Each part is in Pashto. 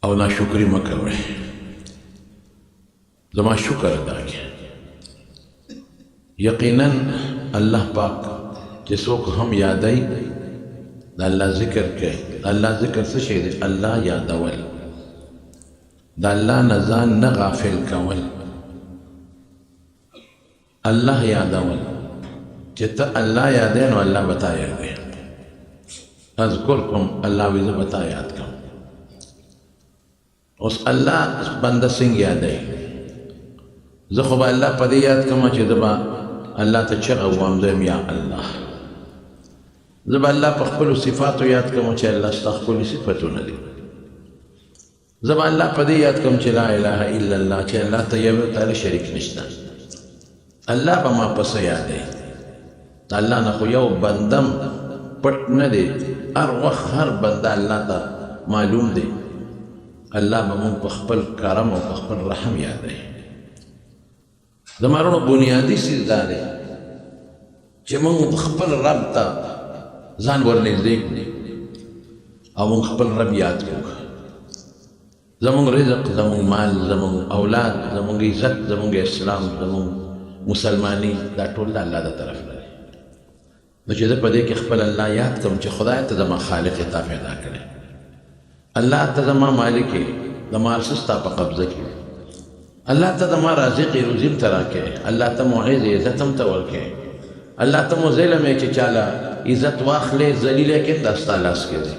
او ناشکری مه کوئ. زما شکر ادا کړئ. یقینا الله پاک چې څوک هم یادوي د الله ذکر کوي. د الله ذکر څه شی دی؟ الله یادول، د الله نه ځان نه غافل کول، الله یادول. چې ته الله یادوې نو الله به تا یادوي. اذکرکم، الله وایي زه به تا یاد کوم. اوس الله بنده څنګه یادوي؟ زه خو به الله په دې یاد کوم چې زه به الله ته چغه ووایم دویم یا الله. زه به الله په خپلو صفاتو یاد کوم چې الله ستا ښکلي صفتونه دي. زه به الله په دې یاد کوم چې لا اله الا الله، چې الله ته یو تعالی شریک نشته. الله به ما پسې یادوي. د الله نه خو یو بندم پټ نه دی، هر وخت هر بنده الله ته معلوم دی. الله به مونږ په خپل کرم او په خپل رحم یادوي. زما وروڼو بنیادي څیز دا دی چې مونږ خپل رب ته ځان ورنږدې کړو او مونږ خپل رب یاد کړو. زمونږ رزق، زمونږ مال، زمونږ اولاد، زمونږ عزت، زمونږ اسلام، زمونږ مسلمانی، دا ټول د الله د طرف نه دی. نو چې زه په دې کې خپل الله یاد کړم چې خدای ته زما خالق تا پیدا کړی، الله ته زما مالک یې، زما هر څه ستا په قبضه کې، الله ته زما رازق یې، روزي م ته راکړې، الله ته مو عز عزت هم ته ورکړې، الله ته مو ظلم یې چې چاله عزت واخلې ذلیل یې کړې، دا ستا لاس کې دی.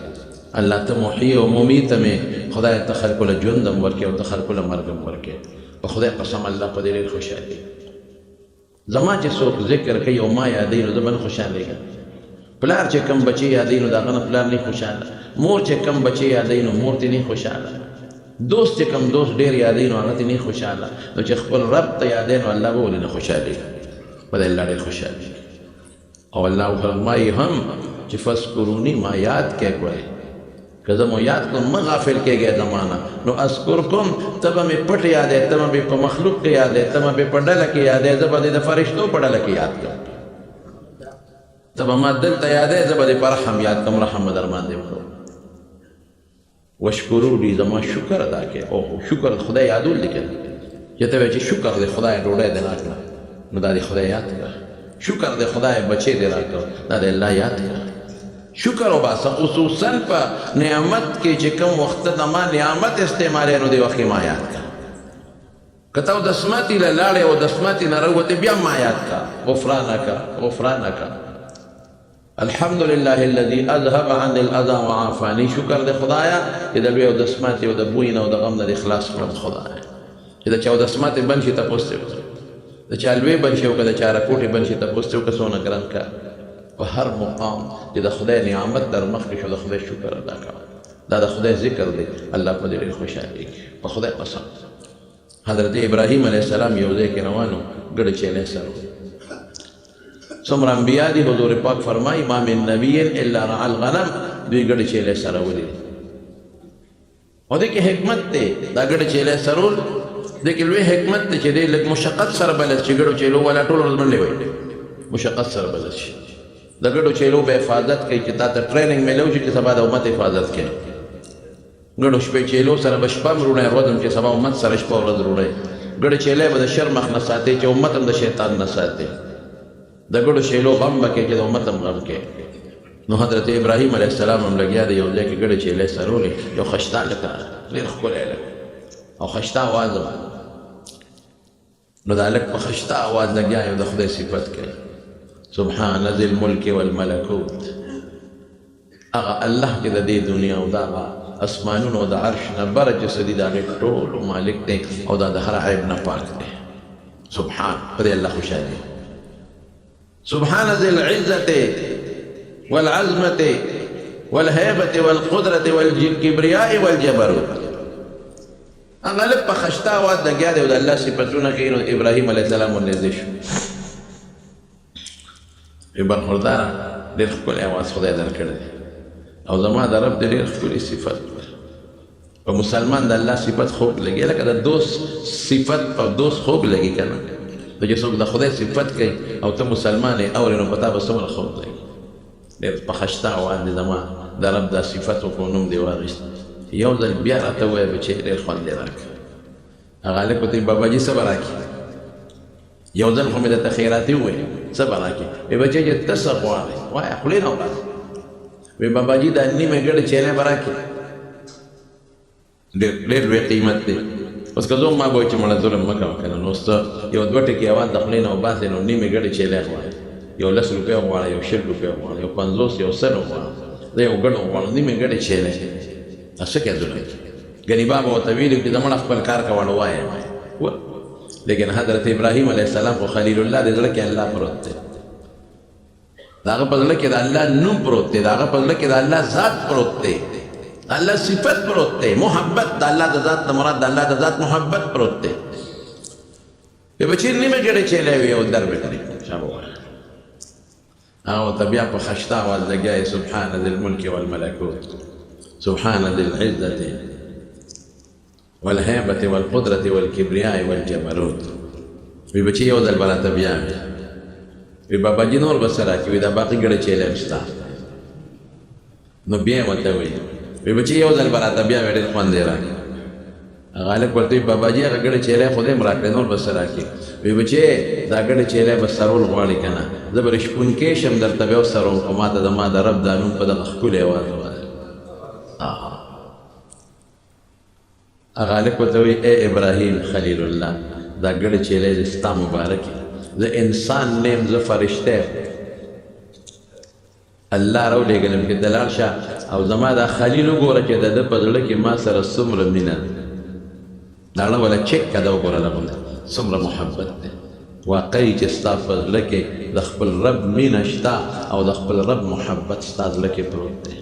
الله ته محیي او ممیت مې خدای ته خلکو له ژوند هم ورکړې او ته خلکو له مرګ هم ورکړې. په خدای قسم الله په دې ډېر خوشحالي. زما چې څوک ذکر کوي او ما یادوي نو زه به نه خوشحالېږم. پلار چې کم بچی یادوي نو د هغه نه پلار نه خوشحاله، مور چې کم بچی یادوي نو مور ته نه خوشحاله، دوست چې کم دوست ډېر یادوي نو هغه ته نه خوشحاله. نو چې خپل رب ته یادوي نو الله به ولې نه خوشحالېږي؟ په دې الله ډېر خوشحالېږي. او الله فرمایي هم چې فذکروني، ما یاد کې کوئ. که زه مو یاد کړم مه غافل کېږئ زمانه. نو اذکرکم، ته به مې پټ یادوې، ته به مې په مخلوق کې یادوې، ته به مې په ډله کې یادوې، زه به دې د فرشتو په ډله کې یاد کړم. ته به ما دلته یادوې، زه به دې په رحم یاد کړم، رحم به در باندې وکړم. وشکرو لی، زما شکر ادا کړئ. او شکر خدای یادول دی که چې ته وایې چې شکر دی خدای ډوډۍ دې راکړه، نو دا دې خدای یاد کړه. شکر دی خدای بچې دې راکړه، دا دې الله یاد کړه. شکر وباسه، خصوصا په نعمت کې چې کوم وخت ته ما نعمت استعمالې نو دې وخت کې ما یاد کړه. که ته اودسماتي له لاړې او اودسماتي نه راووتې بیا ما یاد کړه. غفرانک غفرانک، الحمدلله الذي اذهب عن الاذى وعافاني. شکر دې خدایا چې د لوی اودسماتي او د بوی نه او د غم نه دې خلاص کړم. خدایا چې د چا اودسماتي بند شي تپوس دې وکړه، د چا لوی بند شي او که د چا راکوټې بند شي تپوس دې وکړه. څونه ګران کار په هر مقام چې د خدای نعمت در مخکې شو، د خدای شکر ادا کوه. دا د خدای ذکر دی، الله په دې ډېر خوشحالېږي. په خدای قسم. حضرت ابراهیم علیه السلام یو ځای کې روان و، ګډه چیلې سره څومره انبیا دي، حضور پاک فرمایي ما من نبی الا رعى الغنم. دوی ګډه چیلې سره ولي. او دې کې حکمت دی، دا ګډه چیلې سرول دې کې لوی حکمت دی چې دې لږ مشقت سره بلد شي. ګډو چیلو والا ټول ورځ منډې وهي، مشقت سره بلد شي. د ګډو چیلو به حفاظت کوي چې تا ته ټریننګ میلو شي چې سبا د امت حفاظت کوي. ګډو شپې چیلو سره به شپه هم روڼی ورځم چې سبا امت سره شپه ورځ روڼی. ګډه چیلی به د شر مخ نه ساتي چې امت هم د شیطان نه ساتي. د ګډو چیلو غم به کوي چې د امت هم غم کوي. نو حضرت ابراهیم علیه السلام هم لګیا دی یو ځای کې ګډه چیلی سرولې، یو خشتا لکه ډېر ښکلی لکه او خشتا اواز و. نو دا لږ په خشتا اواز لګیا یو د خدای صفت کوي، سبحان ذي الملك والملكوت. هغه الله چې د دې دنیا او د هغه اسمانونو او د عرش نه بره چې څه دي د هغې ټولو مالک دی او دا د هر عیب نه پاک دی. سبحان، په دې الله خوشحالي. سبحان ذي العزة والعظمة والهيبة والقدرة والكبرياء والجبروت. هغه لږ په خشتا اواز لګیا دی او د الله صفتونه کوي. نو ابراهیم علیه السلام ورنږدې شو. برخورداره ډېر ښکلی اواز خدای درکړی دی او زما د رب د ډېر ښکلي صفت. په مسلمان د الله صفت خوږ لګي، لکه د دوست صفت په دوست خوږ لګي که نه. نو چې څوک د خدای صفت کوي او ته مسلمان یې اورې نو په تا به څومره خوږ لګي. ډېر په خشتا اواز دی زما د رب دا صفت وکړو، نوم دې واخیست. یو ځل بیا راته ووایه بچی ډېر خوند یې راکړه. هغه هلک ورته وایي باباجي څه به راکړي؟ یو ځل خو مې درته خیراتي ووایي څه به راکړي؟ وایي بچی چې ته څه غواړې وایه خولې نه وباسه. وایي باباجي دا نیمې ګډې چیلې به راکړي؟ ډېر لوی قیمت دی. اوس که زه ما به وایي چې مړه ظلم مه کوه که نه، نو اوس ته یو دوه ټکي اواز د خولې نه وباسې نو نیمې ګډې چیلې غواړې، یو 10 روپۍ غواړه، یو 20 روپۍ غواړه، یو 50 یو 100 غواړه، زه یو ګډ غواړم نیمې ګډې چیلې. څه کې ظلم ګنې بابا ورته ویلي چې د مړه خپل کار کوه نو وایه. لیکن حضرت ابراهیم علیه السلام خو خلیل الله د زړه کې الله پروت دی، د هغه په زړه کې د الله نوم پروت دی، د هغه په زړه کې د الله ذات پروت دی، د الله صفت پروت دی، محبت د الله د ذات نه مراد د الله د ذات محبت پروت دی. بچی نیمه ګډې چیلې وي او در بکړي شابه وایه. هغه ورته بیا په خشته اواز لګیا سبحان ذي الملک والملکوت سبحان ذي العزة والهيبة والقدرة والكبرياء والجبروت. وی بچی یو ځل به راته بیا وي. وی باباجي نور به څه راکړي؟ وی دا باقي ګډه چیلې هم شته. نو بیا یې ورته وایي وی بچی یو ځل به راته بیا وي ډېر خوند یې راکړي. هغه هلک ورته وایي باباجي هغه ګډه چیلې خو دې هم راکړې نور به څه راکړي؟ وی بچی دا ګډه چیلې به سرول غواړي که نه، زه به رشپونکې شم درته به وسروم، خو ما ته د ما د رب دا نوم په دغه ښکلې اواز ووایه. هغه هلک ورته وایي ای ابراهیم خلیل الله دا ګډه چیلې دې ستا مبارکې، زه انسان نیم، زه فرشته یم، الله راولېږلم چې ته لاړ شه او زما دا خلیل وګوره چې د ده په زړه کې ما سره څومره مینه ده، دا اړه ولا چک که ده وګوره دغه څومره محبت دی. واقعي چې ستا په زړه کې د خپل رب مینه شته او د خپل رب محبت ستا زړه کې پروت دی.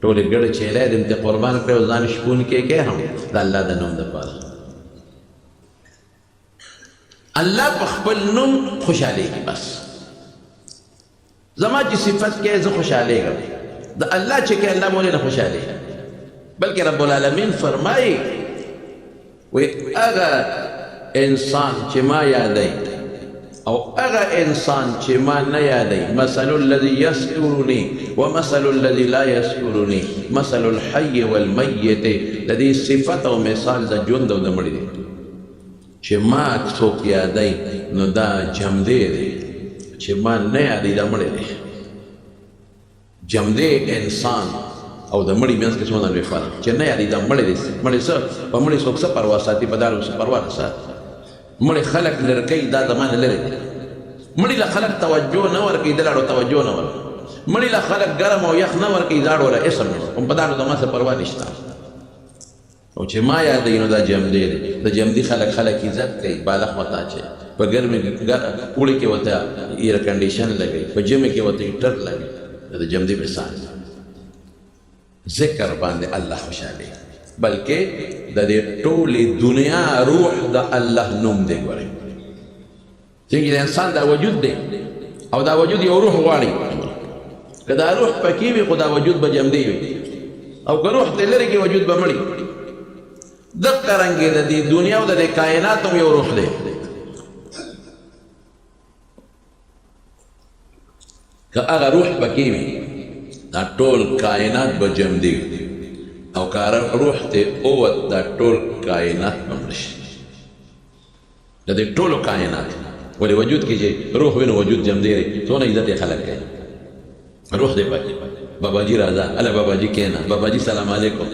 ټولې ګډه چیلې دې ته قربان کړې او ځان شپونکی کې هم د الله د نوم دپاره. الله په خپل نوم خوشحالېږي، بس زما چې صفت کې زه خوشحالېږم، د الله چې کې الله مولې نه خوشحالېږي. بلکې رب العالمین فرمایي وی هغه انسان چې ما یادوي او هغه انسان چې ما نه یادوي، مثل الذي يذكرني ومثل الذي لا يذكرني مثل الحي والمیت. د دې صفت او مثال د ژوند او د مړي دی. چې ما څوک یادوي نو دا جمدی دی، چې ما نه یادوي دا مړی دی. جمدی انسان او د مړي منځ کې څومره لوی فرق، چې نه یادوي دا مړی دی. مړی څه په مړي څوک څه پروا ساتي، په دارو څه پروا نه ساتي. مړی خلک لرې کوي، دا زمانه لرې دی. مړی له خلک توجه نه ورکوي، دلاړو توجه نه ورکوي. مړی له خلک ګرم او یخ نه ورکوي، داړو له اسم نه، په دارو زما څه پروا نشته. او چې ما یادوي نو دا جمدی دی. د جمدی خلک عزت کوي، بالغ ورته اچوي، په ګرمۍ اوړي کې ورته ایر کنډیشن لګوي، په ژمي کې ورته هیټر لګوي. د جمدی مثال ذکر باندې الله خوشحالي، بلکې د دې ټولې دنیا روح د الله نوم دی. ګورئ څنګه د انسان دا وجود دی او دا وجود یو روح غواړي، که دا روح پکې وي خو دا وجود به جمدی وي، او که روح ترې لرې کړي وجود به مړي. دقه رنګې د دې دنیا او د دې کائنات هم یو روح دی. که هغه روح پکې وي دا ټول کائنات به جمدی وي، او که روح ته اووت دا ټول کائنات به مړه شي. د دې ټولو کائنات ولې وجود کې چې روح وي نو وجود جمدی دی. څونه عزت یې خلک کوي، روح دی پکې. باباجي راځه، اله باباجي کېنه، باباجي سلام علیکم،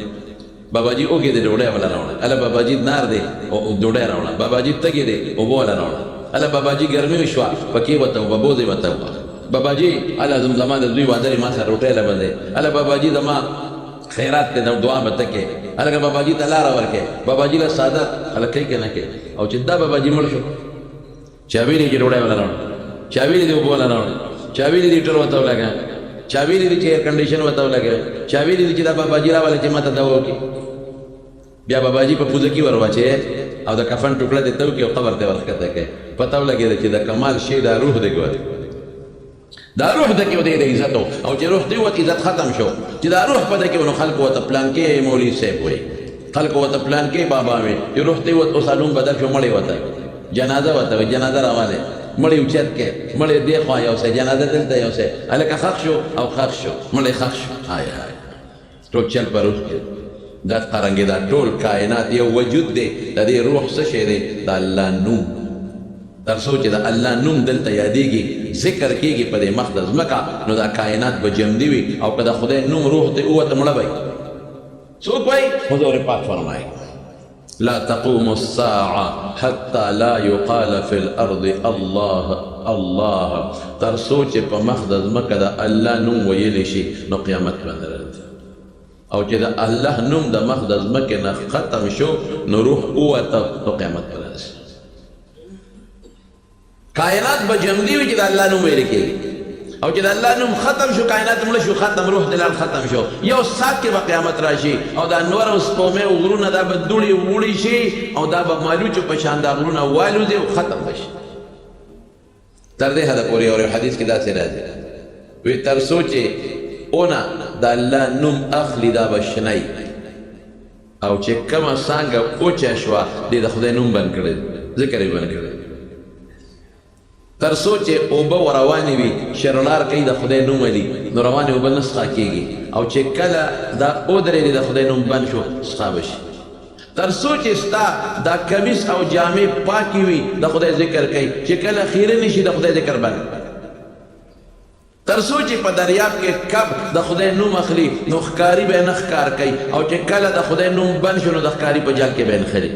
باباجي اوږې دی ډوډۍ ولا راوړه، اله باباجي نار دی او ډوډۍ راوړه، باباجي تږی دی اوبه ولا راوړه، اله باباجي ګرمي وشوه پکې وته ببوځې وته باباجي اله زما د دوی واده ما سره روټۍ له بندې، اله باباجي زما خیرات ته دعا به ته کې، هلکه باباجي ته لاره ورکې، باباجي له ساده خلک کوي که نه کوي. او چې دا باباجي مړ شو، چا ویلي چې ډوډۍ ولا راوړه، چا ویلي دي اوبه ولا راوړه، چا ویلي دي هیټر ورته ولګوه، چا ویلي دي چې ایر کنډیشن ورته ولګوه، چا ویلي دي چې دا باباجي راواله چې ما ته دوا وکړي. بیا باباجي په پوزه کې ور واچوې او د کفن ټوکړه دې ته وکړي او قبر ته ورښکته کوې. پته ولګېده چې د کمال شی دا روح دی. ګورې دا روح ده کې ودې د عزت او چې روح دی وت عزت ختم شو. چې دا روح پته کې نو خلکو ورته پلانکې مولوي صاحب وایي، خلکو ورته پلانکې بابا وایي. چې روح دی وت اوس علوم بدل شو، مړی ورته جنازه ورته وایي، جنازه راواله مړی اوچت کې، مړی دې خوا یوسې، جنازه دلته یوسې، هلکه ښخ شو او ښخ شو، مړی ښخ شو. های های ټول چل په روح کې. دا قرنګې دا ټول کائنات یو وجود دی د دې روح څه شی دی د الله نوم تر څو چې د الله نوم دلته یادېږي ذکر کېږي په دې مخ د ځمکه نو دا کائنات به جمدي وي او که د خدای نوم روح ته ووته مړه به څوک وایي حضور پاک فرمایي لا تقوم الساعة حتى لا يقال في الأرض الله الله تر څو چې په مخ د ځمکه د الله نوم ویلی شي نو قیامت به نه راځي او چې د الله نوم د مخ د ځمکې نه ختم شو نو روح ووته نو قیامت به راځي کائنات به جمدي وي چې د الله نوم ویل کېږي او چې د الله نوم ختم شو کائنات مړه شو ختم روح دلال ختم شو یو سات کې به قیامت راشي او دا نور او سپومې او غرونه دا به دوړې وړي شي او دا به مالوچو په شان دا غرونه والوځي او ختم بشي تر دې حده پورې یو حدیث کې داسې راځي وی تر څو چې اونه د الله نوم اخلي دا به شنی او چې کومه څانګه اوچه شوه دې د خدای نوم بند کړی ذکر یې بند کړی تر څو چې اوبه وروانې وي شرلار کوي د خدای نوم علي نو روانې اوبه نه څښا کېږي او چې کله دا ودرېدې د خدای نوم بند شو څښا به شي تر څو چې ستا دا کمیس او جامې پاکې وي د خدای ذکر کوي چې کله خیره نه شي د خدای ذکر بند تر څو چې په دریاب کې کب د خدای نوم اخلي نو ښکاري به نه ښکار کوي او چې کله د خدای نوم بند شو نو د ښکاري په جال کې به نه خلي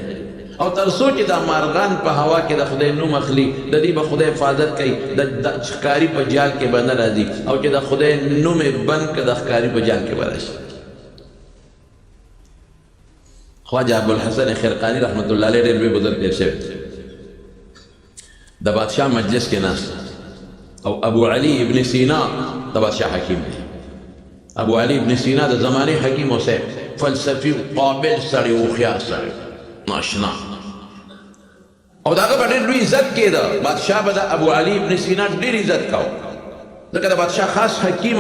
او تر څو چې دا مارغان په هوا کې د خدای نوم اخلي د دې به خدای حفاظت کوي د ښکاري په جال کې به نه راځي او چې د خدای نوم یې بند کړه د ښکاري په جال کې به راشي خواجه ابوالحسن خرقاني رحمت الله علیه ډېر لوی بزرګ تېر شوی د بادشاه مجلس کې ناست او ابو علي ابن سینا د بادشاه حکیم دی ابو علي ابن سینا د زمانې حکیم او صاحب فلسفي قابل سړی هوښیار سړی ناشنا او دا هغه به ډېر لوی عزت کېده بادشاه به د ابو علي ابن سینا ډېر عزت کوه ځکه د بادشاه خاص حکیم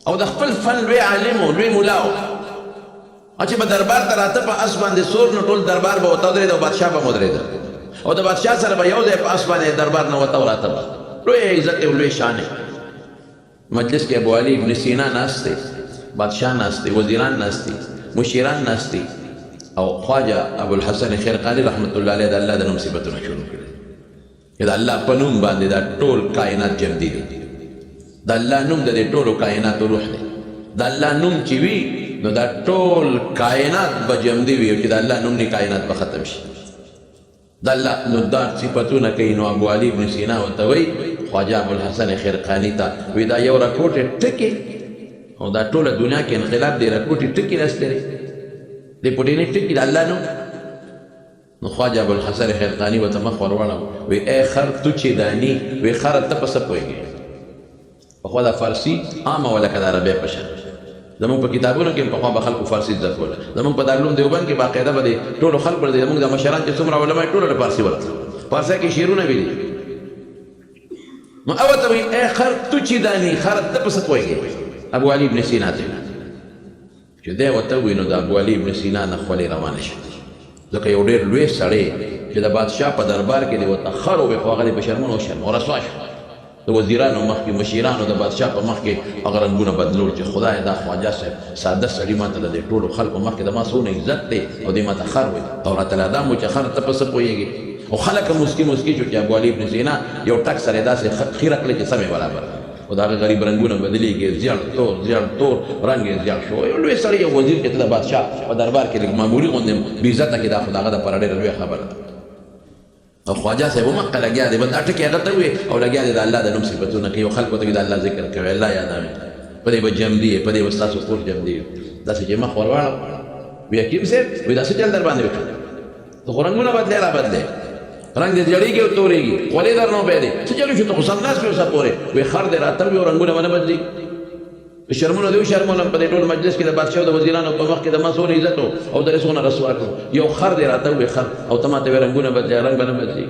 او د خپل فن لوی عالم و لوی ملا و چې به دربار ته راته په اس باندې سور نو ټول دربار به ورته ودرېده او بادشاه به هم ودرېده او د بادشاه سره به یو ځای په اس باندې دربار نه ورته راته لوی عزت او لوی شان مجلس کې ابو علي ابن سینا ناست دی بادشاه ناست دی وزیران ناست دي مشیران ناست دي او خواجه ابوالحسن خرقاني رحمت الله علیه د الله د نوم صفتونه شروع کړي چې د الله په نوم باندې دا ټول کائنات جمدي دي د الله نوم د دې ټولو کائناتو روح دی د الله نوم چې وي نو دا ټول کائنات به جمدي وي او چې د الله نوم نه کائنات به ختم شي د الله نو دا صفتونه کوي نو ابو علي ابن سینا ورته وایي خواجه ابوالحسن خرقاني ته وایي دا یو راکوټې ټکې او دا ټوله دنیا کې انقلاب دی راکوټې ټکې راستلی دی پوټینې ټکې د الله نوم نو خواجه ابوالحسن خرقاني ورته مخ ور واړو وایي ای خر تو چې داني وایي خره ته په څه پوهېږې پخوا دا فارسي عامه وه لکه د عربۍ په شان زمونږ په کتابونو کې پخوا به خلکو فارسي زده کوله زمونږ په دارالعلوم دیوبند کې باقاعده به د ټولو خلکو د زمونږ د مشران چې څومره علما ټولو د فارسي ورته فارسي کې شعرونه ویلي نو هغه ته وایي ای خر تو چې داني خره ته په څه پوهېږې ابو علي ابن سینا ته چې دی ورته ووایي نو د ابو علي ابن سینا نه خولې روانه شوه ځکه یو ډېر لوی سړی چې د بادشاه په دربار کې دی ورته خر ووایي خو هغه دی په شرمونو وشرمه ورسوا شو د وزیرانو مخکې مشیرانو د بادشاه په مخ کې هغه رنګونه بدلول چې خدای دا خواجه صاحب ساده سړي ماته د دې ټولو خلکو مخکې د ما څونه عزت دی او دې ماته خر وایي او راته لا دا مو چې خر ته په څه پوهېږي او خلک هم مسکي مسکي شو چې ابو علي ابن سینا یو ټک سره یې داسې خیره کړې چې سمې برابر او د هغه غریب رنګونه بدلېږي زیړ تور رنګ یې زیړ شو یو لوی سړی یو وزیر چې ته د بادشاه په دربار کې لږ معمولي غوندې بې عزته کې دا خو د هغه دپاره ډېره لویه خبره ده او خواجه صاحب همقه لګیا دی بس دا ټکې هغه ته ووایي او لګیا دی د الله د نوم صفتونه کوي او خلکو ته د الله ذکر کوي الله یادوي په دې به جمدي یې په دې به ستاسو کور جمدي داسې چې مخ ور واړه وي حکیم صاحب وایي دا څه چل در باندې وکړه ته خو رنګونه بدلې را بدلې رنګ دې زیړېږي او تورېږي خولې در نه وبېدې څه چلو شو ته خو سمداس پې اوسه پورې وایي خر دې راته وي او رنګونه به نه بدلي په شرمونو دې وشرمولم په دې ټول مجلس کې د بادشاه او د وزیرانو په مخ کې د ما څونه عزت او د څونه رسوا کړو یو خر دې راته ووایي خر او ته ماته وایي رنګونه بدلې رنګ به نه بدلي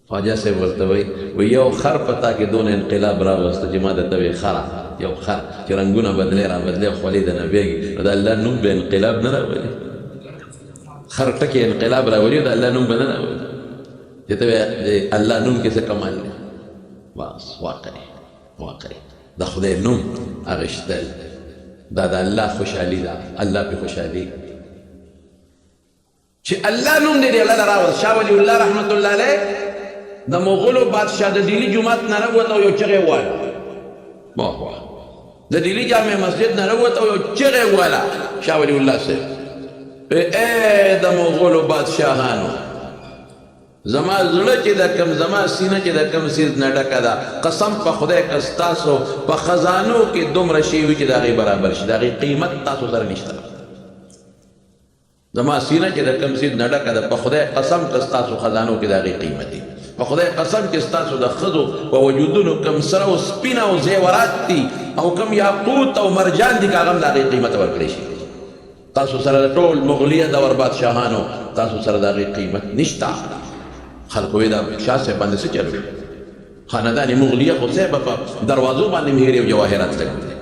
خواجه صاحب ورته وایي یو خر په تا کې دونه انقلاب راوسته چې ما درته وایي خره یو خر چې رنګونه بدلې را بدلې خولې د نه بېږي نو د الله نوم به انقلاب نه راولي خر ټکې انقلاب راولي او د الله نوم به نه راولي چې ته د الله نوم کې څه کمال دی بس واقعي د خدای نوم اغشتل دا د الله خوشحالي ده الله پې خوشحالي چې الله نوم دی دی الله له راوړ شاه ولی الله رحمت الله علیه د مغولو بادشاه د ډیلي جومات نه راووت او یو چغې وواله واه واه د ډیلي جامع مسجد نه راووت او یو چغې وواله شاه ولی الله صاحب ای د مغولو بادشاهانو زما زړه چې د کم زما سینه چې د کم سیز نه ډکه ده قسم په خدای که ستاسو په خزانو کې دومره شی وي چې د هغې برابر شي د هغې قیمت تاسو سره نشته زما سینه چې د کم سیز نه ډکه ده په خدای قسم که ستاسو خزانو کې د هغې قیمت دي په خدای قسم چې ستاسو د ښځو په وجودونو کم سره او سپین او زیورات دي او کم یاقوت او مرجان دي که هغه هم د هغې قیمت ورکړی شي تاسو سره د ټول مغلیه دور بادشاهانو تاسو سره د هغې قیمت نشته خلکو وی دا شاه صاحب باندې څه چلو خاندان مغلیه خو صاحب په دروازو باندې مهرې او جواهرات لګولي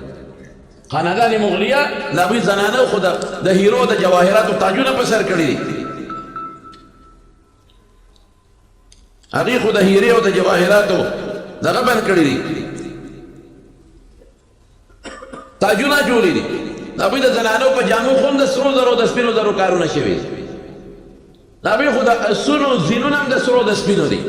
خاندان مغلیه د هغوی زنانه خو د هیرو د جواهراتو تاجونه په سر کړي دي هغې خو د هیرې او د جواهراتو دغه بند کړي دي تاجونه جوړي دي د هغوی د زنانو په جامو خو هم د سرو زرو د سپینو زرو کارونه شوي دي د هغوی خو د اسونو زینونه هم د سرو د سپینو دي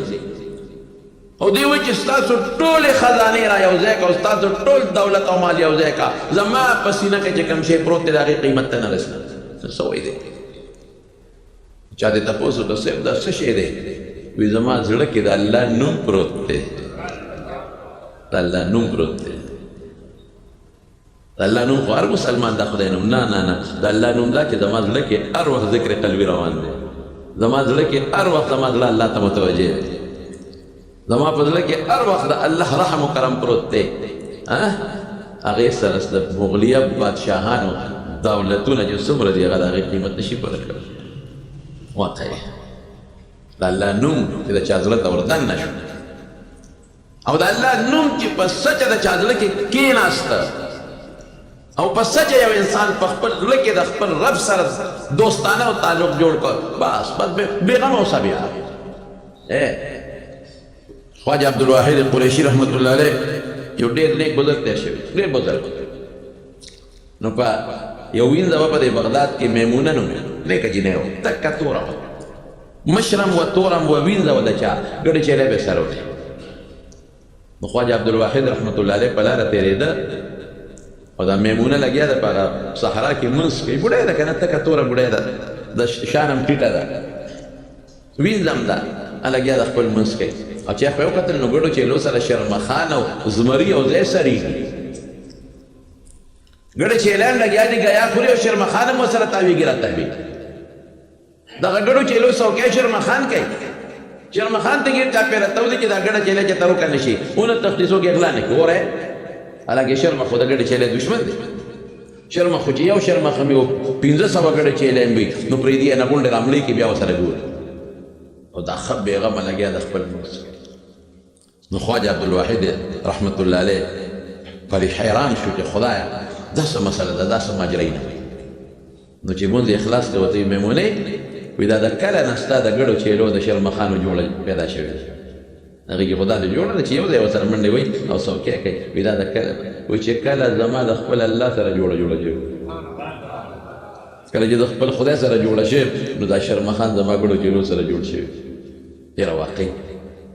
او دوی وایي چې ستاسو ټولې خزانې را یو ځای کړه او ستاسو ټول دولت او مال یو ځای کړه زما په سینه کې چې کوم شی پروت دی د هغې قیمت ته نه رسېږي څه وایي دی چا دې تپوس وکړه صاحب دا څه شی دی وی زما زړه کې د الله نوم پروت دی د الله نوم پروت دی د الله نوم خو هر مسلمان د خدای نوم نه نه نه د الله نوم دا چې زما زړه کې هر وخت ذکر قلبي روان دی زما زړه کې هر وخت زما زړه الله ته متوجه دی زما په زړه کې هر وخت د الله رحم و کرم پروت دی هغې سره د مغلیه بادشاهانو دولتونه چې څومره دي هغه د هغې قیمت نشي پوره کړی واقعي د الله نوم چې د چا زړه ته وردن نه شو او د الله نوم چې په سچه د چا زړه کې کېناسته او په سچه یو انسان په خپل زړه کې د خپل رب سره دوستانه او تعلق جوړ کړ بس بېغمه اوسه بیا خواجه عبدالواحد قریشي رحمت الله علیه یو ډېر نیک بزرګ تېر شوی ډېر بزرګ نو په یو وینځه وه په دې بغداد کې میمونه نوم نیکه جینۍ وه تکه توره وه مشرم و تورم و وینځه وه د چا ګډې چیلۍ به یې سره وتې نو خواجه عبدالواحد رحمت الله علیه په لاره تېرېده او دا میمونه لګیا ده په هغه صحرا کې منځ کوي بوډۍ ده که نه تکه توره بوډۍ ده د شان هم ټیټه ده وینځه هم ده لګیا ده خپل منځ کوي او چې خو یې وکتل نو ګډو چیلو سره شرمخان او زمري او ځای سریږي ګډه چیلۍ هم لګیا دي ګیا خوري او شرمخان هم ورسره تاویږي را تاویږي دغه ګډو چیلو څوکۍ شرمخان کوي شرمخان ته ګیر چاپېره ته ودي چې دا ګډه چیلۍ چې ته وکړه شي اونه تختی څوک یې غلا نه کوي وره حالانکه شرمخ خو د ګډې چیلۍ دشمن دی شرمخ خو چې یو شرمخ هم یو 1500 ګډې چیلۍ هم وي نو پرېږدي یې نه غونډې راملې کې بیا ورسره ګوري او دا ښه بېغمه لګیا د خپل منځ نو خواجه عبدالواحد رحمت الله علیه پرې حیران شو چې خدایه دا څه مسله ده دا څه ماجرۍ نه نو چې مونځ یې خلاص کړه ورته ویې میمونې وایي دا د کله نه ستا د ګډو چیلو د شرمخانو جوړه پیدا شوې ده هغې کې خو دا د جوړه ده چې یو ځای ورسره منډې وایي او څوکۍ کوي وایي دا د کله وایي چې کله زما د خپل الله سره جوړه شوې کله چې د خپل خدای سره جوړه شوې نو دا شرمخان زما ګډو چیلو سره جوړ شوي ډېره واقعي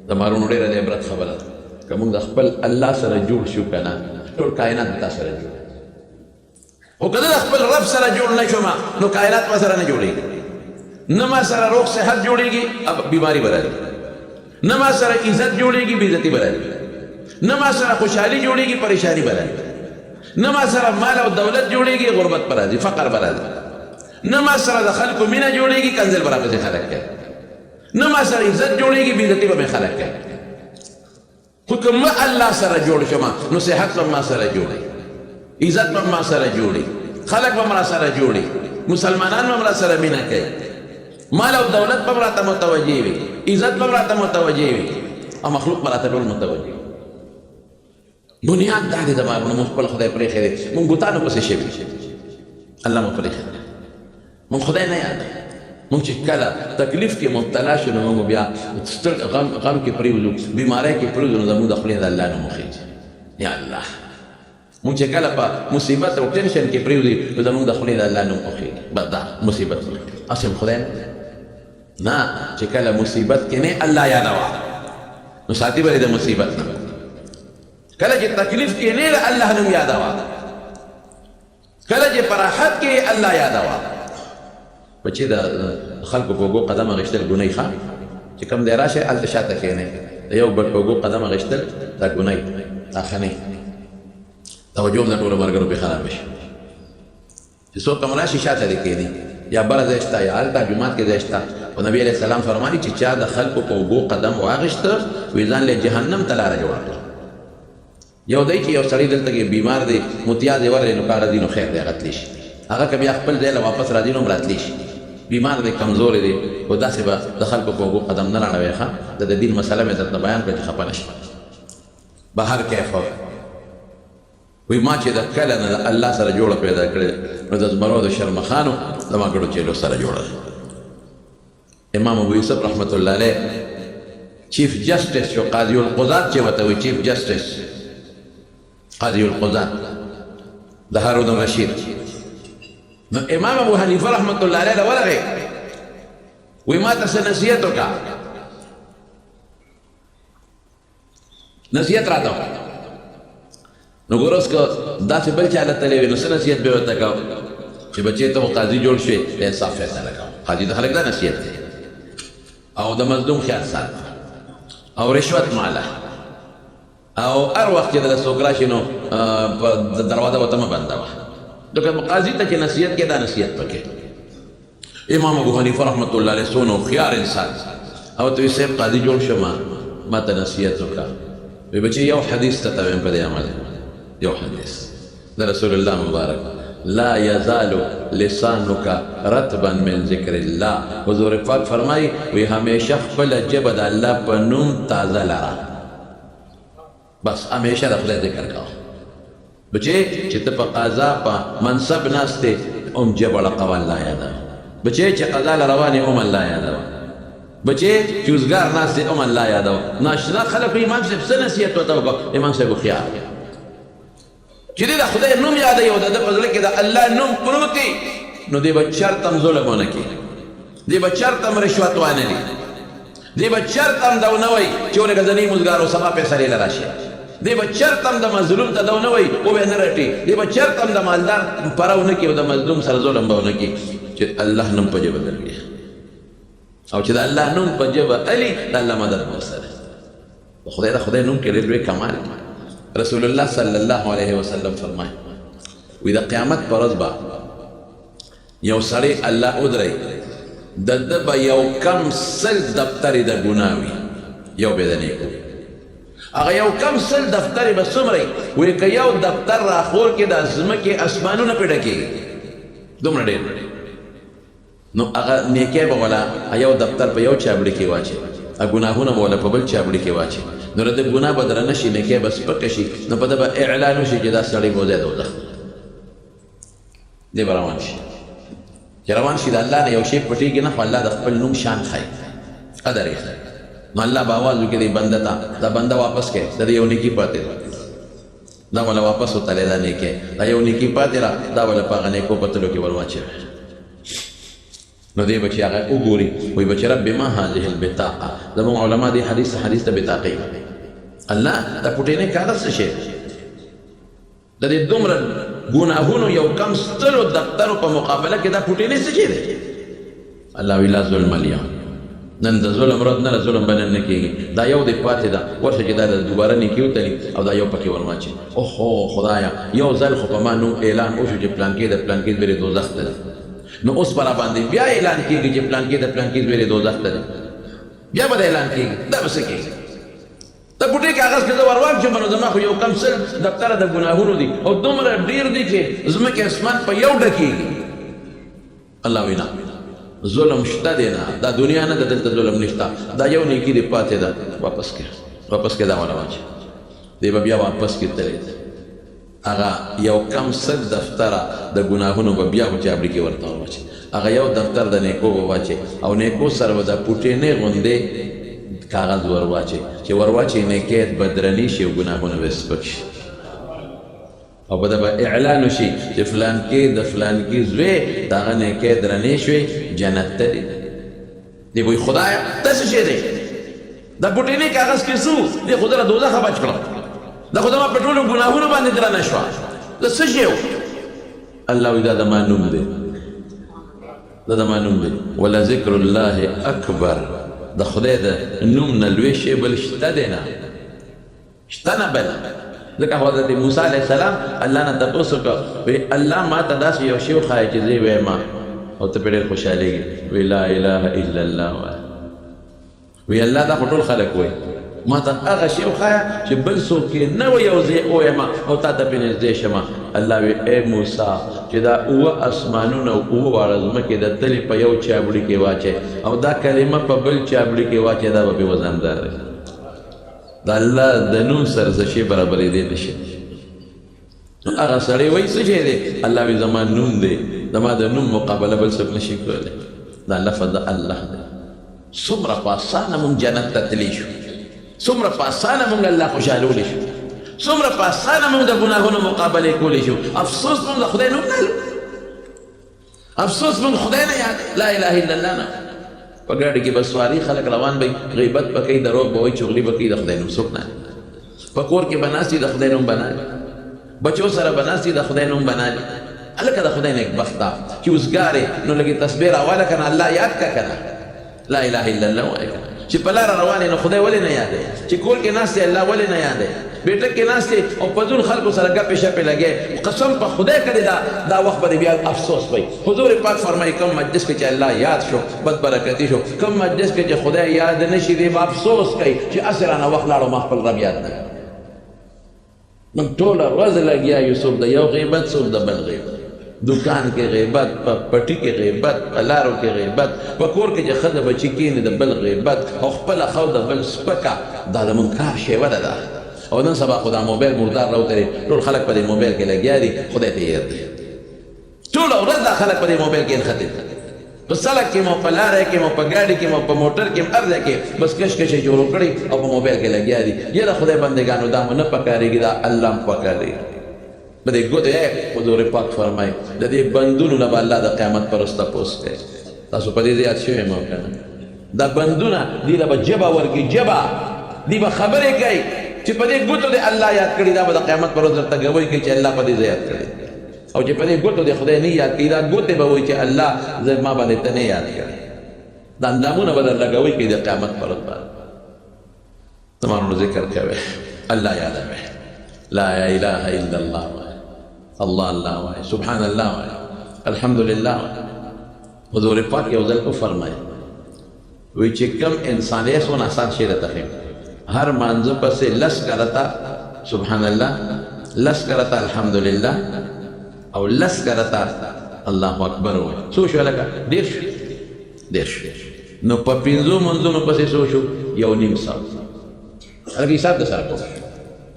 د مارونو ډېره د عبرت خبره ده که موږ د خپل الله سره جوړ شو که نه ټول کائنات به تا سره جوړ خو که زه د خپل رب سره جوړ نه شوم نو کائنات ما سره نه جوړېږي نه ما سره روغ صحت جوړېږي بیماري به راځي نه ما سره عزت جوړېږي بېعزتي به راځي نه ما سره خوشحالي جوړېږي پریشاني به راځي نه ما سره مال او دولت جوړېږي غربت به راځي فقر به راځي نه ما سره د خلکو مینه جوړېږي کنځل به راپسې خلک کوي نه ما سره عزت جوړېږي بېعزتي به مې خلک کوي خو که ما الله سره جوړ شم نو صحت به ما سره جوړي عزت به ما سره جوړي خلک به ما سره جوړي مسلمانان به ما سره مینه کوي مال او دولت به راته متوجه وي عزت به راته متوجه وي او مخلوق به راته ټول متوجه وي بنیاد دا دی زما موږ خپل خدای پرېښی دی موږ بوتانو پسې شوي الله مو پرېښی دی موږ خدای نه یاد موږ چې کله تکلیف کې مبتلا شو نو موږ بیا غم کې پرېوځو بیمارۍ کې پرېوځو نو زموږ د خولې د الله نوم وخېږي یا الله مونږ چې کله په مصیبت او ټینشن کې پرېوځي نو زمونږ د خولې د الله نوم وخېږي بس دا مصیبت هسې خدای نه چې کله مصیبت کې نه الله یادوه نو ساتي به د مصیبت نه کله چې تکلیف کې نه د الله نوم یادوه کله چې په راحت کې الله یادوه بچې د خلکو په اوږو قدم اخیستل ګناه ښه چې کوم دی راشه هلته شاته کښېنئ د یو بل په اوږو قدم اخیستل دا ګناه دا ښه نه توجه د ټولو ملګرو پې خرابه شي چې څوک هم راشي شاته دې کښېني یا بله ځای شته یا هلته جومات کې ځای شته خو نبي علیه السلام فرمایي چې چا د خلکو په اوږو قدم واخیسته وایي ځان له جهنم ته لاره جوړه کړه یو دی چې یو سړی دلته کې بیمار دی متیاز یې ورغی نو کاغه دی نو خیر دی هغه تلی شي هغه که بیا خپل ځای له واپس راځي نو هم راتلی شي بیمار دی کمزوری دی خو داسې به د خلکو په اوږو قدم نه لاړوي ښه د دین مسله مې درته بیان کړه چې خفه نه شي بهر کیف وی ما چې د کله نه د الله سره جوړه پیدا کړې نو د زمرو د شرمخانو زما ګډو چیلو سره جوړه ده امام ابو یوسف رحمت الله علیه چیف جسټس شو قاضي القضات چې ورته وایي چیف جسټس قاضي القضات د هارون الرشید نو امام ابو حنیفه رحمت الله علیه له ورغی وی ما ته څه نصیحت وکړه نصیحت راته وکړه نو ګوره اوس که داسې بل چا له تللی وي نو څه نصیحت به ورته کوم چې بچې ته خو قاضي جوړ شوې د انصاف فیصله کوم قاضي د خلک دا نصیحت دی او د مظلوم خیال ساته او رشوت ماله او هر وخت چې دله څوک راشي نو دروازه ورته مه بندوه ځکه قاضي ته چې نصیحت کې دا نصیحت پکې امام ابو حنیفه رحمت الله علیه څونه هوښیار انسان او ته وایي صاحب قاضي جوړ شم ما ته نصیحت وکړه وایي بچې یو حدیث ته وایم په دې عمل یو حدیث د رسول الله مبارک لا یزال لسانک رطبا من ذکر الله حضور پاک فرمایي وی همیشه خپله ژبه د الله په نوم تازه لره بس همیشه د خدای ذکر کوه بچې چې ته په قضا په منصب ناست دی هم ژبه ړقوه الله یادوه بچې چې قضا له روانې هم الله یادوه بچې چې اوزګار ناست دی هم الله یادوه ناشنا خلک امام صاحب څه نصیحت ورته وکړه امام صاحب هوښیار چې دی د خدای نوم یادوي او د ده په زړه کې د الله نوم پروت دی نو دی به چرته هم ظلم ونه کړي دی به چرته هم رشوت وانهلي دی به چرته هم دا ونه وایي چې ولږه زه نه یم اوزګار او سبا فیصلې له راشي دی به چرته هم د مظلوم ته دا ونه وایي وبه نه رټي دی به چرته هم د مالدار پره ونه کړي او د مظلوم سره ظلم به ونه کړي چې الله نوم په ژبه درکړي او چې د الله نوم په ژبه علي د الله مدد به ورسره د خدای نوم کې ډېر لوی کمال دی رسول الله صلی الله علیه وسلم فرمایي وی د قیامت پر ورځ به یو سړی الله ودرئ د ده به یو کم سل دفترې د ګناه وي یو به د نیکو هغه یو کم سل دفترې به څومره وي که یو دفتر راخور کې د ځمکې اسمانونه پې ډکېږي دومره ډېر نو هغه نیکۍ به وله یو دفتر په یو چابړي کې واچي ګناهونه به وله په بل چابړي کې واچي نو د ګناه به درنه شي نیکۍ به سپکه شي نو په ده به اعلان وشي چې دا سړی بوځی دوزخ دی به روان شي چې روان شي د الله نه یو شی پټېږي نه خو الله د خپل نوم شان ښایي قدر یې ښایي نو الله به آواز وکړي دی بنده ته دا بنده واپس کړي د دې یو نیکي پاتې ده دا وله واپس وتلی دا نیکۍ دا یو نیکي پاتې ده دا وله په هغه نیکو په تلو کې ور واچوي نو دی بچی هغه وګوري وایي بچی رب ما هذه البطاقه زموږ علما دې حدیث ته بطاقې الله دا پټېنی کاغذ څه شی د دې دومره ګناهونو یو کم سترو دفترو په مقابله کې دا پټېنی څه شی دی الله وی لا ظلم اليوم نن د ظلم ورځ نه ظلم به نن نه کېږي دا یو دی پاتې ده ورشه چې دا دوباره نیکي وتلي او دا یو پکې ور واچي اوهو خدایه یو ځل خو په ما نوم اعلان وشو چې پلانکې د پلانکې زویرې دوزخ ته ده نو اوس پر باندې بیا اعلان کېږي چې پلانکې د پلانکې زویرې دوزخ ته ده بیا به اعلان کېږي دا به څه کېږي ته پټې کاغذ کې زه ور واچوم نو زما خو یو کم سل دفتره د ګناهونو دي او دومره ډېر دي چې ځمکې اسمان په یو ډکېږي الله وینا ظلم شته دی نه دا دنیا نه ده دلته ظلم نشته دا یو نیکي دی پاتې ده واپس کې دا ونه واچي دی به بیا واپس کې تللی هغه یو کم سل دفتره د ګناهونو به بیا په چابړي کې ورته واچي هغه یو دفتر د نیکو به واچي او نیکو سره به د پوټېنۍ غوندې کاغذ ور واچي چې ور واچي نیکۍ به درنې شي او ګناهونه به سپک شي او به به اعلان وشي چې فلان کې د فلان کې زوی د هغه نیکۍ درنې شوې جنت ته دی دی وایي خدایه دا څه شی دی دا ګوټینې کاغذ کې څه دی خو زه له دوزخه بچ کړم دا خو زما په ټولو ګناهونو باندې درنه شوه دا څه شی و الله وایي دا زما نوم دی دا زما نوم دی ولذکر الله اکبر د خدای د نوم نه لوی شی بل شته دی نه شته نه بل ځکه حضرت موسی علیه السلام الله نه تپوس وکړه وایي الله ما ته داسې یو شی وښایه چې زه یې وایم او ته پرې ډېر خوشحالېږي وایي لا اله الا الله وایه وی الله دا خو ټول خلک وایي ما ته هغه شی وښایه چې بل څوک یې نه وایي او زه یې ووایم او تا ته پرې نږدې شم الله وی ای موسی چې دا اوه اسمانونه او اوه واړه ځمکې د تلې په یو چابړي کې واچوې او دا کلمه په بل چابړي کې واچوې دا به پرې وزندار دی د الله د نوم سره څه شی برابرېدی نه شي نو هغه سړی وایي څه شی دی الله وی زما نوم دی زما د نوم مقابله بل څوک نشي کولی دا لفظ د الله دی څومره په اسانه مونږ جنت ته تللی شو څومره په اسانه مونږ الله خوشحالولی شو څومره په اسانه مونږ د ګناهونو مقابلې کولی شو افسوس مونږ د خدای نوم نه لرو افسوس مونږ خدای نه یاد لا اله الا الله نه په ګاډي کې به سواري خلک روان به غیبت به کوي دروغ به وایي چغلي به کوي د خدای نوم څوک نه په کور کې به ناستي د خدای نوم بنالي بچو سره به ناستي د خدای نوم بنالي هلکه د خدای نیکبخته چې اوسګارې نو لږې تسبیح راواله که نه الله یاد که که نه لا اله الا الله وایه که چې په لاره روانې نو خدای ولې نه یادې چې کور کې ناستې الله ولې نه یادې بیټک کې ناستې او په ځون خلکو سره ګپې شپې لګې قسم په خدای کړې دا وخت به بیا افسوس وي حضور پاک فرمایي کوم مجلس کې چې الله یاد شو بد برکتي شو کوم مجلس کې چې خدای یاد نه شي دی به افسوس کوي چې اسې رانه وخت لاړو ما خپل رب یاد نه موږ ټوله ورځ لګیا یو څوک د یو غیبت څوک د بل غیبت دکان کې غیبت په پټي کې غیبت په لارو کې غیبت په کور کې چې ښځه بچي کښېني د بل غیبت او خپله خو د بل سپکه دا د منکار شیوه ده او نن سبا خو دا موبایل مردار راوتلی ټول خلک په دې موبایل کې لګیا دي خدای ته هېر دی ټوله ورځ دا خلک په دې موبایل کې نښتي په سړک کې مو په لاره کې مو په ګاډي کې مو په موټر کې هر ځای کې بس کشکش یې جوړ کړي او په موبایل کې لګیا دي یاره خدای بندګانو دا مو نه پکارېږي دا الله هم پکارېږي په دې ګوتې حضور پاک فرمایي د دې بندونو نه به الله د قیامت پر ورځ تپوس کوي تاسو په دې زیات شوي یم او که نه دا بندونه دې له به ژبه ورکړي ژبه دې به خبرې کوي چې په دې ګوتو دې الله یاد کړي دا به د قیامت پر ورځ درته ګوی کوي چې الله په دې زه یاد کړي او چې په دې ګوتو دې خدای نه یاد کړي دا ګوتې به وایي چې الله زه ما باندې ته نه یاد کړي دا اندامونه به درله ګوی کوي د قیامت پر ورځ باندې زمانو ذکر کوي الله یادوي لا اله الا الله الله الله وای سبحان الله وای الحمدلله حضور پاک یو ځل کو فرمایي وی چې کم انسان یې سونه آسان شی راته هر مانځ پسې لس کرتا سبحان الله لس کرتا الحمدلله او لس کرتا الله اکبر وای څو شو لکه دیرش نو په پنځو منځونو پسې څو شو یو نیم ساعت هغه حساب د سره کو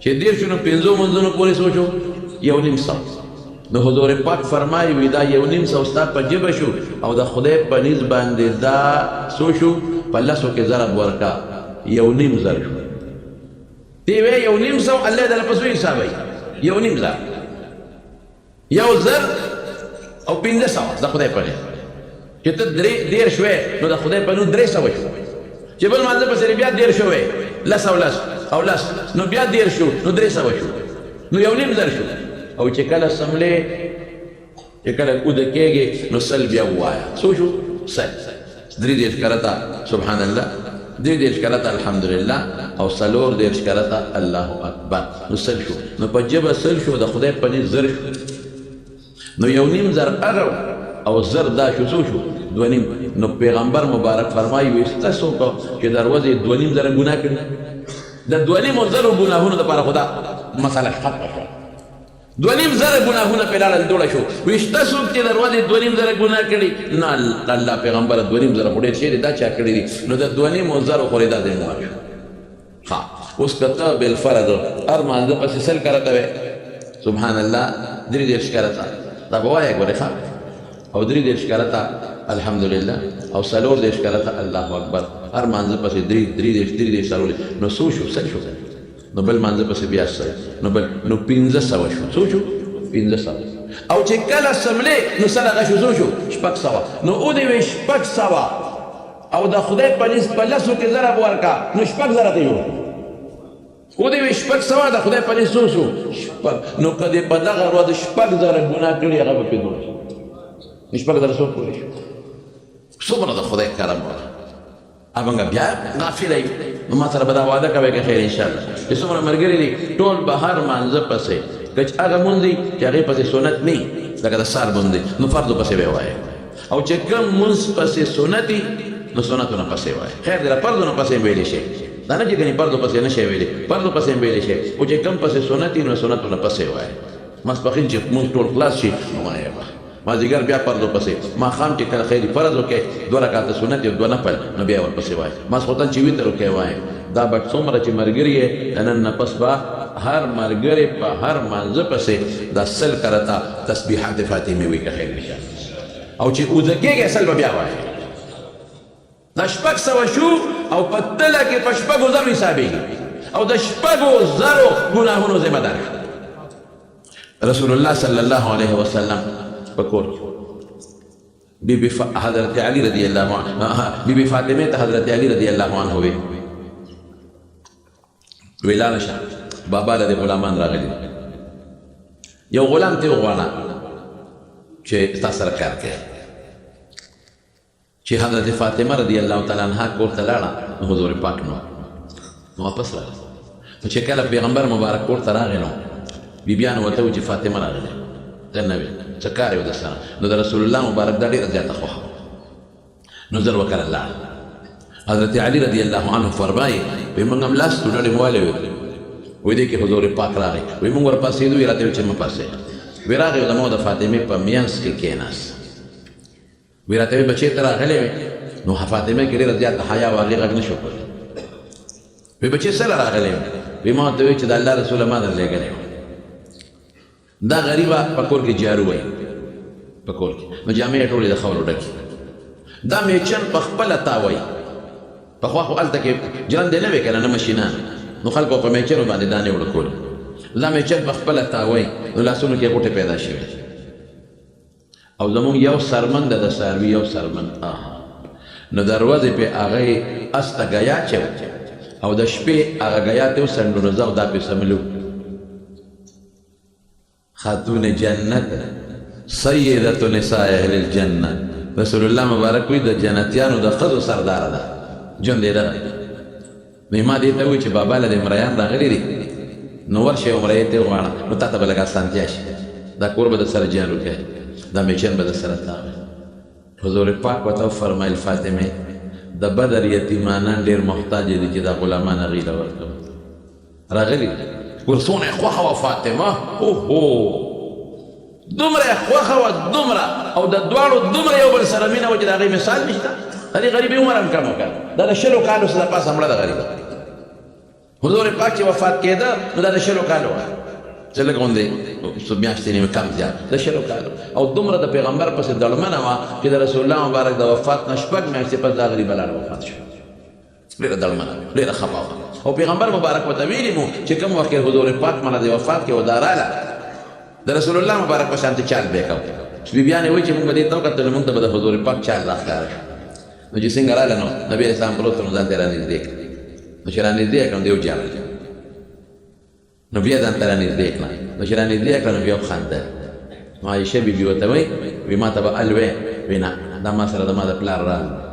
چې دیرش نو پنځو منځونو پورې څو شو یو نیم ساعت نو حضور پاک فرمایي وی دا یو نیم ساعت ستا په جبه شو او د خدای په نس باندې دا څو شو په لسو کې ضرب ورکا یو نیم زر شو دی وی یو نیم ساعت الله دې په څو حسابي یو نیم زر یو زر او 500 د خدای په چې ته ډیر شوې نو د خدای په نو 300 شو چې بل مانځه په سری بیا ډیر شوې لس او لس نو بیا ډیر شو نو 300 شو نو یو نیم زر شو او چې کله سملې چې کله اوده کېږي نو سل بیا ووایه څو شو سل 3 کرتا سبحان الله 3 کرتا الحمدلله او 4 کرتا الله اکبر نو سل شو نو په جبه سل شو د خدای په نس زر شو نو یو نیم زر هغه او زر دا شو څو شو 2 نو پیغمبر مبارک فرمایي وسته څوک چې دروازې 2 زره ګناه کړي د 2 زره ګناهونو لپاره خدا مسله ختمه شوه 2 زره ګناهونه په لاړه دوړه شو وشته څوک چې دروازې 2 زره ګناه کړي نه الله پیغمبر 2 زره خو ډېر شی دا چا کړي دي نو د 2 زره خو دا دی نه ها اوس کته بالفرض ارمان د پس سل کرته سبحان الله 3 کرته دا بوای غوړي ښا او 3 کرته الحمدلله او 4 کرته الله اکبر ارمان د پس 3 سره نو سو شو سل شو نو بل مانځه پسې بیا سل نو بل نو 1500 شو څو شو 1500 او چې کله سملې نو سره هغه شو څو شو 600 نو ودې 600 او د خدای په نس په لاسو کې ضرب ورکا نو 600 ته یو ودې 600 د خدای په نس شو نو کدی په دغه ورځ 600 ګناه کړی هغه په دوه 600 سو کولی څومره د خدای کرم وره ابنګ بیا غافل ای نو ما سره به دا وعده کوي که خیر ان شاء الله چې څومره ملګري دي ټول به هر مانځه پسې کچ هغه مونځ دي چې هغې پسې سنت نه لکه د سهار مونځ دی نو فردو پسې به وایي او چې کوم مونځ پسې سنت دي نو سنتو نه پسې وایي خیر دی فردو نه پسې ویلی شي دا نه چې ګنې فردو پسې نه شي ویلی فردو پسې ویلی شي او چې کوم پسې سنت دي نو سنتو نه پسې وایي ماسپښین چې مونځ ټول خلاص شي نو وایي مازدیګر بیا پردو پسې ماښام چې کله خیر فرض وکړې 2 رکعته سنت او 2 نفل نو بیا ورپسې وایي ماسخوتن چې وتر وکړې وایي دا به څومره چې ملګري یې د نن نه پس به هر ملګری په هر مانځه پسې دا سل کرته تسبیحات فاطمې وي که خیر نشه او چې اوده کېږي سل به بیا وایي دا 600 شو او په تله کې په 6,000 حسابېږي او د 6,000 ګناهونو ذمه دار رسول الله صلی الله علیه وسلم بکور بی بی حضرت علی رضی اللہ عنہ بی بی فاطمه ته حضرت علی رضی اللہ عنہ ویلا نشه بابا له غلامان راغلی یو غلام ته وغواړه چې تاسو سره کار کوي چې حضرت فاطمه رضی الله تعالی عنها کور ته لاړه حضور پاک نو واپس راغله چې کله پیغمبر مبارک کور ته راغی نو بیبیان ورته وایي چې فاطمه راغله ته نه وي څه کار یې ودرسره نو د رسول الله مبارک دا ډېره زیاته خوښه نو زر وکړه الله حضرت علی رضی الله عنه فرمایي وایي موږ هم لاس ډوډۍ مو والې وایي دې کې حضور پاک راغی وایي موږ ورپاسېدو وایي راته وایي چې مه پاسېږه وایي راغی زما د فاطمې په میانځ کې کېناست وایي راته وایي بچې ته راغلی وې نو فاطمه کې ډېره زیاته حیا وه هغې غږ نه شو کولی وایي بچې سره راغلی وایي ما ورته وایي چې د الله رسوله ما درلېږلی وه دا غریبه په کور کې جارو وایي په کور کې نو جامې یې ټولې د خاورو ډکې دا میچن په خپله تاوایي پخوا خو هلته کې جرندې نه وې که نه نه مشینان نو خلکو په میچنو باندې دانې وړکولې دا میچن په خپله تاوایي نو لاسونو کې غوټې پیدا شوې او زمونږ یو سرمن ده د څاروي یو سرمن نو د ورځې پې هغه یې اس ته ګیا چو او د شپې هغه ګیا ته وسنډو نو زه او دا پې سملو خاتون جنت سیدت نساء اهل الجنه رسول الله مبارک وی د جنتیانو د ښځو سرداره ده ژوند یې دغه نو ما دې ته وایي چې بابا له دې مریان راغلي دي نو ورشئ او مریې ته وغواړه نو تا ته به لږ اسانتیا شي دا کور به د سره جارو کوي دا میچن به د سره تاوي حضور پاک ورته وفرمیل فاطمې د بدر یتیمانان ډېر محتاج دي چې دا غلامان هغې له ورکوي راغلي ورسونه یې خوښه وه فاطمه اوهو دومره یې خوښه وه دومره او د دواړو دومره یو بل سره مینه وه چې د هغې مثال نشته د دې غریبې عمر هم کم وکړ دا د 20 کالو څخه د پاسه مړه ده غریبه حضور پاک چې وفات کېده نو دا د 20 کالو وه چې لږ غوندې میاشتې نیمه کم زیات د 20 کالو او دومره د پیغمبر پسې دړمنه وه چې د رسول الله مبارک د وفات نه 6 میاشتې پس دا غریبه لاړه وفات شو ډېره دړمنه ډېره خفه وه او پیغمبر مبارک ورته ویلي مو چې کوم وخت کې حضور پاک مړه د وفات کې وداراله د رسول الله مبارک په شانتې چال به یې کوو بیبیانې وایي چې موږ به دې ته وکتل موږ ته به د حضور پاک چال راښکاره شو نو چې څنګه راغله نو نبي علیه السلام پروت نو ځان ته رانږدې کړه نو چې رانږدې کړه نو دی وجاړل نو بیا ځان ته رانږدې کړه نو چې رانږدې کړه نو بیا وخندل نو عایشه بیبي ورته وایي وایي ما ته به ال وې وایي نه دا ما سره د ما د پلار راغله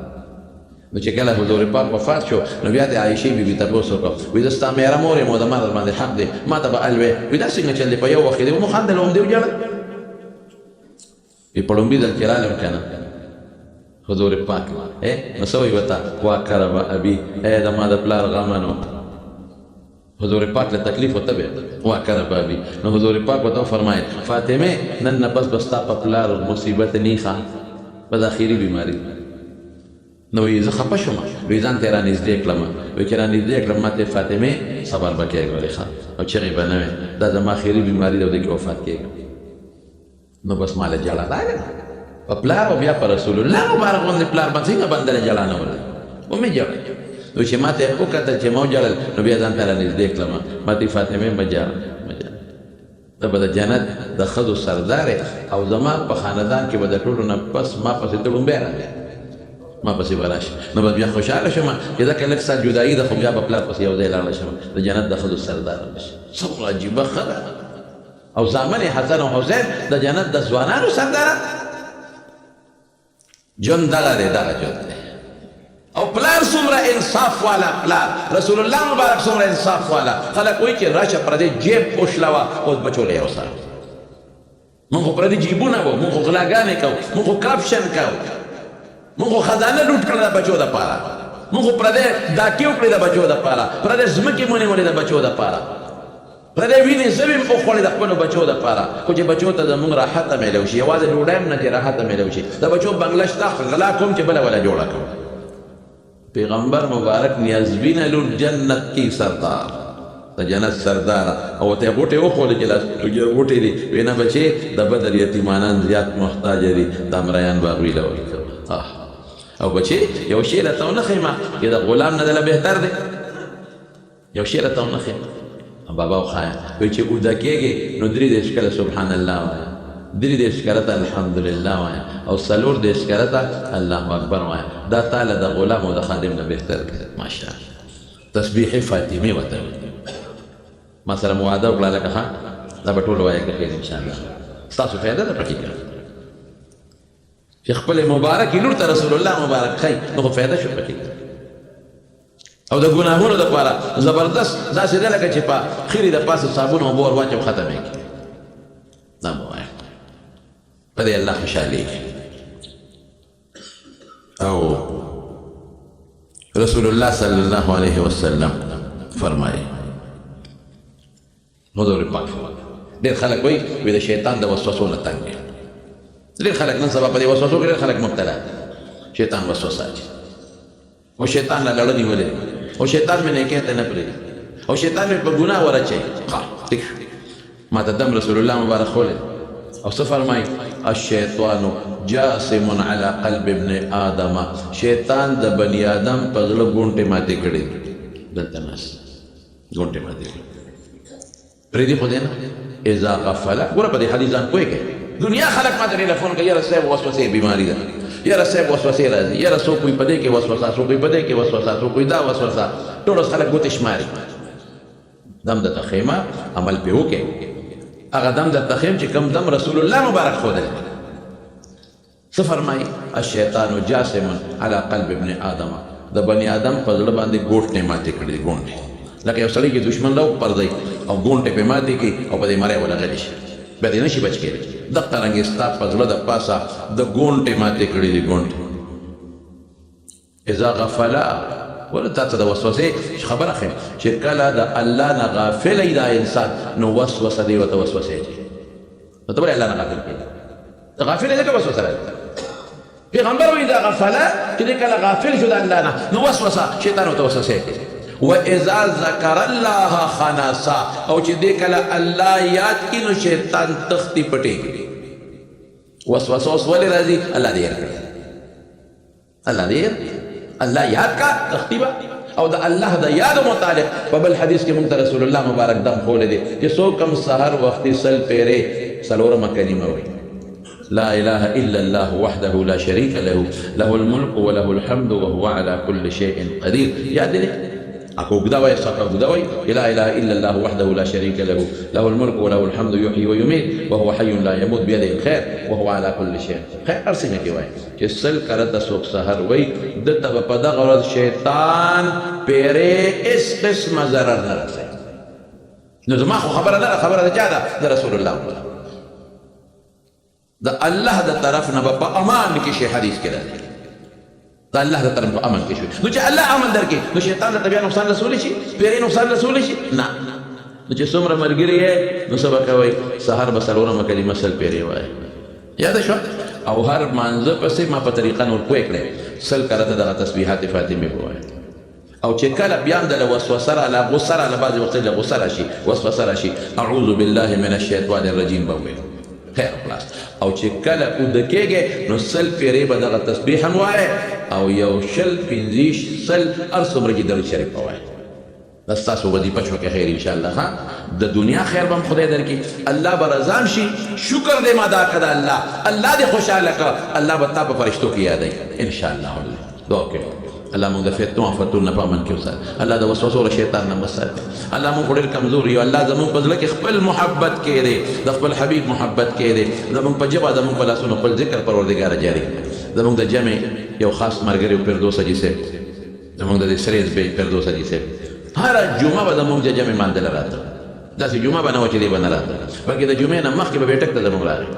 نو چې کله حضور پاک وفات شو نو بیا د عایشې بیبي تپوس وکړه وایي زه ستا میره مور یم او د ما در باندې حق دی ما ته به ال وې وایي دا څنګه چل دی په یو وخت کې دی مو خندل هم دی وجاړل وایي په لومبي ځل کې رالم که نه حضور پاک نو څه وایي ورته واکرم ابي د ما د پلار غمنو حضور پاک له تکلیف ورته بیا واکرم ابي نو حضور پاک ورته وفرمایل فاطمه نن نه بس ستا په پلار مصیبت نه ښه بس آخري بیماري نو وایي زه خفه شوم وایي ځان ته یې رانږدې کړم وایي چې رانږدې کړم ما ته فاطمې صبر به کېږي ولې ښه او چغې به نه وې دا زما آخري بیماري ده او دې کې وفات کېږم نو بس ما له جړه راغله په پلار او بیا په رسول الله مبارک باندې پلار باندې څنګه بندله جړه نه وله ومې جړه نو چې ما ته یې وکتل چې ما وژړل نو بیا ځان ته رانږدې کړم ما ته فاطمې مه ژاړه ته به د جنت د ښځو سردار او زما په خاندان کې به د ټولو نه پس ما پسې ته ړومبی راغلی ما پسې به راشي نو به بیا خوشحاله شم چې ځکه لږ ساعت جدایي ده خو بیا به پلار پسې یو ځای لاړه شم د جنت د ښځو سردار به شي څومره عجیبه ښه ده او زامن حسن او حسین د جنت د ځوانانو سرداران ژوند دغه دی دغه ژوند دی او پلار څومره انصاف والا پلار رسول الله مبارک څومره انصاف والا خلک وایي چې راشه پردې جیب پوښلوه اوس بچو له یو سره مونږ خو پردې جیبونه وو مونږ خو غلاګانې کوو مونږ خو کرپشن کوو مونږ خو خزانه لوټ کړه د بچو دپاره مونږ خو پردې ډاکې وکړې د بچو دپاره پردې ځمکې ونیولې د بچو دپاره پردې وینې زوې مو خوړې د خپلو بچو دپاره خو چې بچو ته زمونږ راحته میلو شي یوازې ډوډۍ هم نه چې راحته میلو شي د بچو بنګله شته غلا کوم چې بله وله جوړه کوم پیغمبر مبارک نیازبین لور جنت کی سردار د جنت سردار او ته غوټې وخوړې چې لاس غوټې دي وینا بچې د بدر یتیمانان زیات محتاج دي د امریان باغوي له ورکوه او بچې یو شی راته ونه ښیمه چې د غلام نه دله بهتر دی یو شی راته ونه ښیمه بابا وښایه وایي چې اوده کېږي نو 3 کله سبحان الله وایه 3 کله ته الحمدلله وایه او 4 کله ته الله اکبر وایه دا تعالی د غلام او د خادم نه بهتر دی ماشاءالله تسبیح فاطمه وته ما سره مواده وکړه لکه ښه دا به ټول وایه که خیر انشاءالله ستاسو فایده ده پکې که چې خپل مبارکې لور ته رسول الله مبارک ښایي نو خو فایده شو پکې او د ګناهونو دپاره زبردست داسې ده لکه چې په خیرې د پاسه صابون اوبه ور واچو ختم یې کړي دا مه وایه په دې الله خوشحالېږي او رسول الله صلی الله علیه وسلم فرمایي حضور پاک ډېر خلک وایي د شیطان د وسوسو نه تنګ دي ډېر خلک نن سبا په دې وسوسو کې ډېر خلک مبتلا شیطان وسوسه اچي او شیطان نه لړه نیولې او شیطان مې نیکۍ ته نه پرېږدي او شیطان مې په ګناه ور اچوي ټیک شو ما ته دم رسول الله مبارک ښولی او څه فرمایي الشیطان جاسم علی قلب ابن آدم شیطان د بني آدم په زړه ګونټې ماتې کړې دلته ناست ګونټې ماتې کړې پرېږدي خو دی نه اذا غفله ګوره په دې حدیث ځان پوهېږئ دنیا خلک ما ته ټېلیفون کوي یاره صاحب وسوسې بیماري ده یاره صاحب وسوسې راځي یاره څوک وایي په دې کې وسوسه څوک وایي په دې کې وسوسه څوک وایي دا وسوسه ټول اوس خلک ګوتې شماري دم درته ښیمه عمل پرې وکړې هغه دم درته ښیم چې کوم دم رسول الله مبارک ښودلی څه فرمایي الشیطان جاسم علی قلب ابن آدم د بني آدم په زړه باندې ګوټې ماتې کړي ګونډې لکه یو سړی کې دشمن راوپرځئ او ګونټې پرې ماتې کړي او په دې مری ولغلی شي بیا دې نه شي بچ کېدی دغه رنګې ستا په زړه د پاسه د ګونټې ماتې کړي دي ګونټې اذا غفله ولې تا ته د وسوسې خبره ښیم چې کله د الله نه غافل وي دا انسان نو وسوسه دې ورته وسوسې دي نو ته ولې الله نه غافل کېږي ته غافل یې ځکه وسوسه راځي پیغمبر وایي دا غفله چې دې کله غافل شو د الله نه نو وسوسه شیطان ورته وسوسې کوي واذا ذکر الله خنسا او چې دې کله الله یاد کړي نو شیطان تختی پټېږي وسوسه اوس ولې راځي الله دې یاد کړي الله دې الله یاد کا تختیبه او د الله د یاد متعلق په بل حدیث کې مونږ ته رسول الله مبارک دم ښولی دی چې څوک هم سحر وختي سل پیرې څلورمه کلمه وایي لا اله الا الله وحده لا شريك له له الملك وله الحمد وهو على كل شيء قدير یاد دی اكو قدوي صح قدوي لا اله الا الله وحده لا شريك له له الملك وله الحمد يحيي ويميت وهو حي لا يموت بيده الخير وهو على كل شيء خير ارسنه کی وای چې سل کرته سوک سحر وای د تب په دغه ورځ شیطان پیره اس قسم ضرر نه رسي نو زما خو خبره نه خبره ده چا ده د رسول الله د الله د طرف نه په امان کې شي حدیث کې راځي دا الله د طرف په امن کې شوي نو چې الله امن درکړي نو شیطان ته بیا نقصان رسولی شي پیرې نقصان رسولی شي نه نو چې څومره ملګري یې نو څه به کوئ سهار به څلورمه کلمه سل پیرې وایي یاده شوه او هر مانځه پسې ما په طریقه نور پوه کړی سل کرته دغه تسبیحات فاطمې به وایي او چې کله بیا هم دله وسوسه راله غصه راله بعضې وختونه غصه راشي وسوسه راشي اعوذ بالله من الشیطان الرجیم به وویل خیر خلاص او چې کله اوده کېږې نو 100 پیرې به دغه تسبیح هم وایې او یو 20 50 100 هر څومره چې درود شریف به وایې دا ستاسو وظیفه شو که خیر انشاءالله ها د دنیا خیر به هم خدای درکړي الله به رضام شي شکر دې ما ادا کړه الله دې خوشحاله کړه الله به تا په فرشتو کې یادوي انشاءالله دعا کوي الله موږ د فتنو او فتون نه په امن کې وساتي الله د وسوسو او شیطان نه وساتي الله موږ ډېر کمزور یو الله زموږ په زړه کې خپل محبت کې دی د خپل حبیب محبت کې دی زموږ په ژبه زموږ په لاسونو خپل ذکر پروردګار جاري زموږ د جمع یو خاص ملګری فردوس حاجي صاحب زموږ د سریز بی فردوس حاجي صاحب هر جمعه به زموږ د جمع مانځل راته داسې جمعه به نه وه چې دی به نه راته بلکې د جمعې نه مخکې به بیټک ته زموږ راغی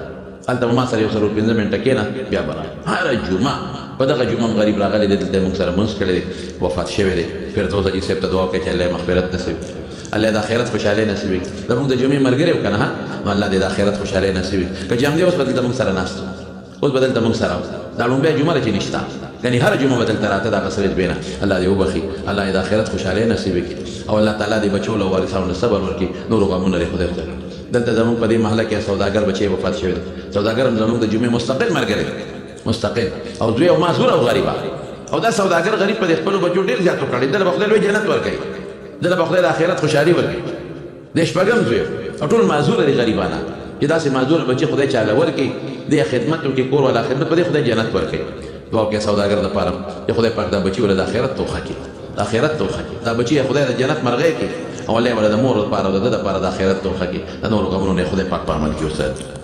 هلته به ما سره یو 15 منټه کېنه بیا به راغی هره جمعه په دغه جمعه هم غریب راغلی دی دلته موږ سره مونځ کړی دی وفات شوی دی فردوس حاجي صاحب ته دعا کوي چې الله یې مغفرت نصیب الله د آخرت خوشحالۍ نصیب کړي زموږ د جمعې ملګری و که نه نو الله دې د آخرت خوشحالۍ نصیب کړي که جام دی اوس به دلته موږ سره ناست اوس به دلته موږ سره دا لومبۍ جمعه ده چې نشته یعنې هره جمعه به دلته راته دغه سره بینه الله دې وبخي الله یې د آخرت خوشحالۍ نصیب کړي او الله تعالی دې بچو له وارثانو صبر ورکړي نورو غمونه لري خدای ورته دلته زموږ په دې محله کې سوداګر بچی وفات شوی دی سوداګر هم زموږ د جمعې مستقل ملګری مستقل او دوی او معذور او غریبه او دا سوداګر غریب په خپلو بچو ډېر زیات وکړي دله به خدای لوی جنت ورکوي دله به خدای د آخرت خوشحالي ورکوي د شپږم زوی او ټول معذور دي غریبانه چې داسې معذور بچي خدای چاله ورکوي دې خدمت وکړي کور والا خدمت په دې خدای جنت ورکوي دعا وکړئ سوداګر دپاره چې خدای پاک دا بچي ولې د آخرت توښه کړي د آخرت توښه کړي دا بچي خدای د جنت مرغۍ کړي او الله یې ولې د مور دپاره او د ده دپاره د آخرت توښه کړي د نورو غمونو نه یې خدای پاک په عمل کې وساتي